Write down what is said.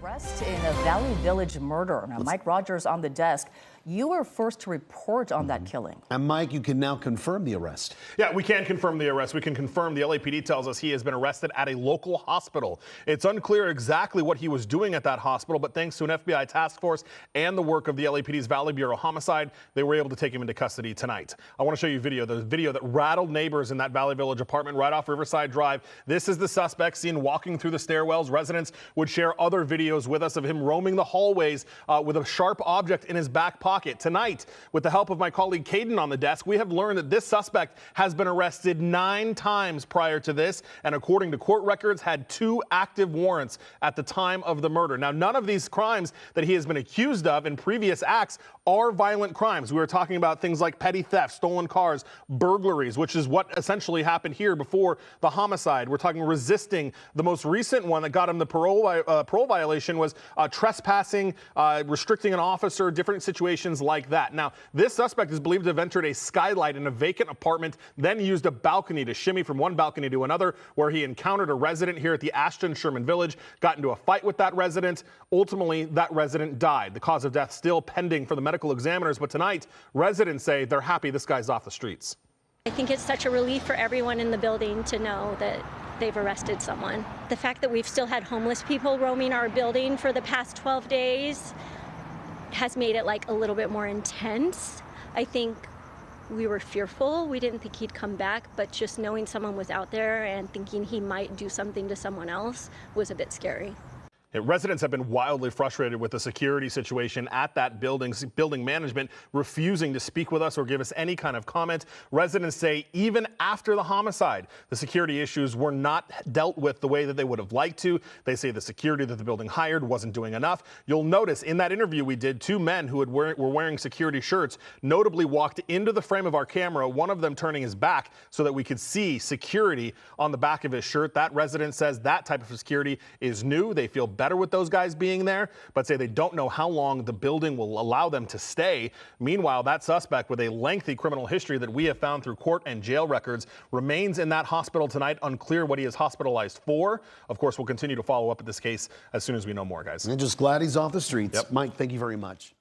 Arrest in a Valley Village murder. Now, Mike Rogers on the desk. You were first to report on that killing. And Mike, you can now confirm the arrest. Yeah, we can confirm the arrest. We can confirm the LAPD tells us he has been arrested at a local hospital. It's unclear exactly what he was doing at that hospital, but thanks to an FBI task force and the work of the LAPD's Valley Bureau Homicide, they were able to take him into custody tonight. I want to show you the video that rattled neighbors in that Valley Village apartment right off Riverside Drive. This is the suspect seen walking through the stairwells. Residents would share other videos with us of him roaming the hallways with a sharp object in his back pocket. Tonight, with the help of my colleague Caden on the desk, we have learned that this suspect has been arrested 9 times prior to this, and according to court records, had 2 active warrants at the time of the murder. Now, none of these crimes that he has been accused of in previous acts are violent crimes. We were talking about things like petty theft, stolen cars, burglaries, which is what essentially happened here before the homicide. We're talking resisting. The most recent one that got him the parole violation was trespassing, restricting an officer, different situations like that. Now, this suspect is believed to have entered a skylight in a vacant apartment, then used a balcony to shimmy from one balcony to another, where he encountered a resident here at the Ashton Sherman Village, got into a fight with that resident. Ultimately, that resident died. The cause of death still pending for the medical examiners, but tonight, residents say they're happy this guy's off the streets. I think it's such a relief for everyone in the building to know that they've arrested someone. The fact that we've still had homeless people roaming our building for the past 12 days has made it like a little bit more intense. I think we were fearful. We didn't think he'd come back, but just knowing someone was out there and thinking he might do something to someone else was a bit scary. Residents have been wildly frustrated with the security situation at that building management refusing to speak with us or give us any kind of comment. Residents say even after the homicide, the security issues were not dealt with the way that they would have liked to. They say the security that the building hired wasn't doing enough. You'll notice in that interview we did, 2 men who were wearing security shirts notably walked into the frame of our camera, one of them turning his back so that we could see security on the back of his shirt. That resident says that type of security is new. They feel better with those guys being there, but say they don't know how long the building will allow them to stay. Meanwhile, that suspect with a lengthy criminal history that we have found through court and jail records remains in that hospital tonight. Unclear what he is hospitalized for. Of course, we'll continue to follow up at this case as soon as we know more, guys. And just glad he's off the streets. Yep. Mike, thank you very much.